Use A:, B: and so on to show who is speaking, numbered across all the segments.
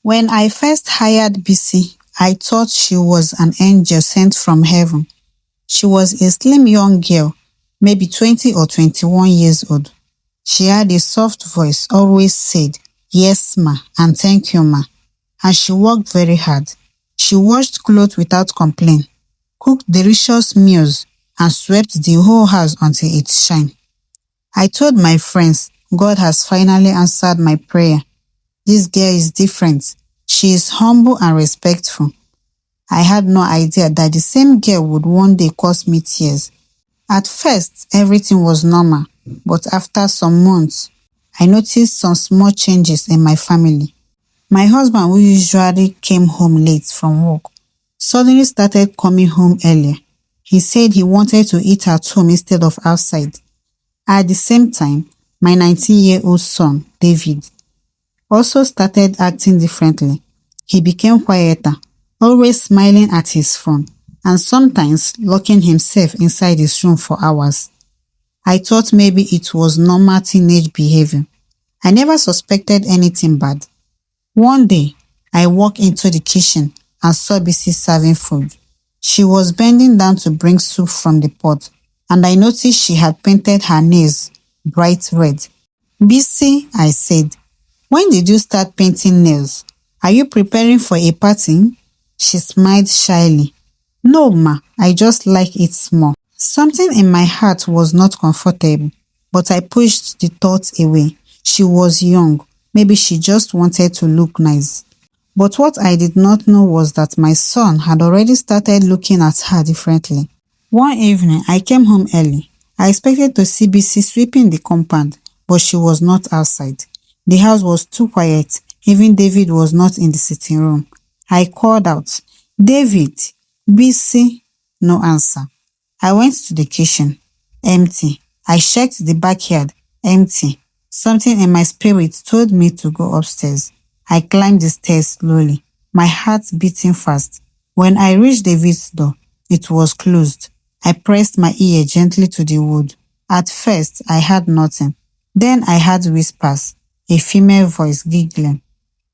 A: When I first hired BC, I thought she was an angel sent from heaven. She was a slim young girl, maybe 20 or 21 years old. She had a soft voice, always said, "Yes, ma," and "Thank you, ma." And she worked very hard. She washed clothes without complaint, cooked delicious meals, and swept the whole house until it shined. I told my friends, God has finally answered my prayer. This girl is different. She is humble and respectful. I had no idea that the same girl would one day cause me tears. At first, everything was normal, but after some months, I noticed some small changes in my family. My husband, who usually came home late from work, suddenly started coming home earlier. He said he wanted to eat at home instead of outside. At the same time, my 19-year-old son, David, also started acting differently. He became quieter, always smiling at his phone, and sometimes locking himself inside his room for hours. I thought maybe it was normal teenage behavior. I never suspected anything bad. One day, I walked into the kitchen and saw BC serving food. She was bending down to bring soup from the pot, and I noticed she had painted her nails bright red. "BC," I said, "when did you start painting nails? Are you preparing for a party?" She smiled shyly. "No, ma, I just like it small." Something in my heart was not comfortable, but I pushed the thought away. She was young. Maybe she just wanted to look nice. But what I did not know was that my son had already started looking at her differently. One evening, I came home early. I expected to see BC sweeping the compound, but she was not outside. The house was too quiet. Even David was not in the sitting room. I called out, "David, BC," no answer. I went to the kitchen. Empty. I checked the backyard. Empty. Something in my spirit told me to go upstairs. I climbed the stairs slowly, my heart beating fast. When I reached David's door, it was closed. I pressed my ear gently to the wood. At first, I heard nothing. Then I heard whispers, a female voice giggling.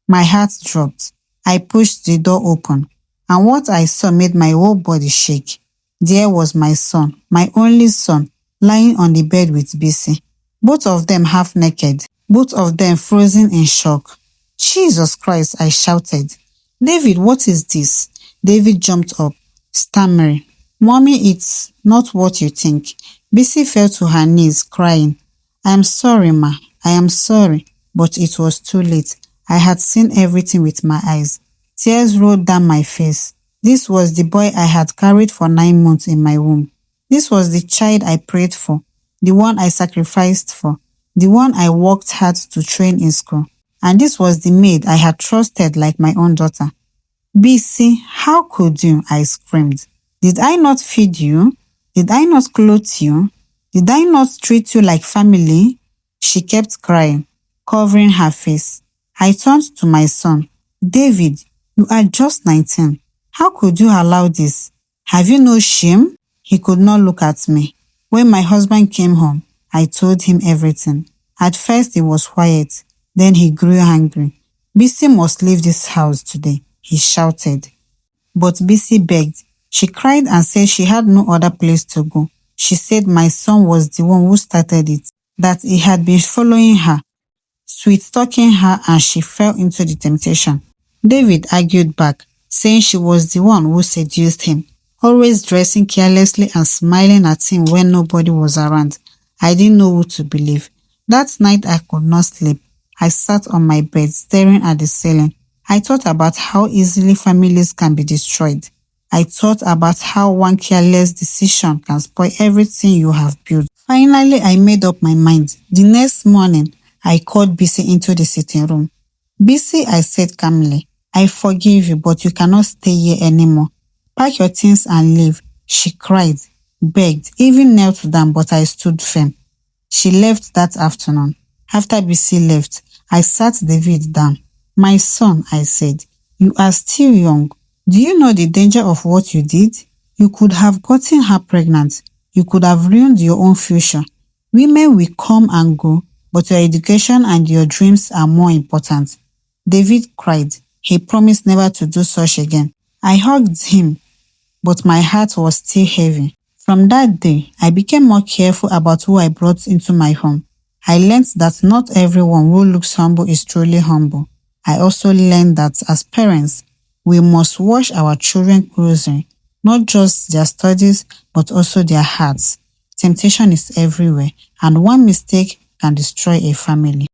A: My heart dropped. I pushed the door open, and what I saw made my whole body shake. There was my son, my only son, lying on the bed with BC. Both of them half naked, both of them frozen in shock. "Jesus Christ," I shouted. "David, what is this?" David jumped up, stammering, "Mommy, it's not what you think." BC fell to her knees, crying. "I am sorry, ma. I am sorry." But it was too late. I had seen everything with my eyes. Tears rolled down my face. This was the boy I had carried for 9 months in my womb. This was the child I prayed for, the one I sacrificed for, the one I worked hard to train in school. And this was the maid I had trusted like my own daughter. "BC, how could you?" I screamed. "Did I not feed you? Did I not clothe you? Did I not treat you like family?" She kept crying, covering her face. I turned to my son. "David, you are just 19. How could you allow this? Have you no shame?" He could not look at me. When my husband came home, I told him everything. At first, he was quiet. Then he grew angry. "BC must leave this house today," he shouted. But BC begged. She cried and said she had no other place to go. She said my son was the one who started it, that he had been following her, sweet-talking her, and she fell into the temptation. David argued back, saying she was the one who seduced him, always dressing carelessly and smiling at him when nobody was around. I didn't know who to believe. That night I could not sleep. I sat on my bed, staring at the ceiling. I thought about how easily families can be destroyed. I thought about how one careless decision can spoil everything you have built. Finally, I made up my mind. The next morning, I called BC into the sitting room. "BC," I said calmly, "I forgive you, but you cannot stay here anymore. Pack your things and leave." She cried, begged, even knelt down, but I stood firm. She left that afternoon. After BC left, I sat David down. "My son," I said, "you are still young. Do you know the danger of what you did? You could have gotten her pregnant. You could have ruined your own future. Women will come and go, but your education and your dreams are more important." David cried. He promised never to do such again. I hugged him, but my heart was still heavy. From that day, I became more careful about who I brought into my home. I learned that not everyone who looks humble is truly humble. I also learned that as parents, we must watch our children closely, not just their studies, but also their hearts. Temptation is everywhere, and one mistake can destroy a family.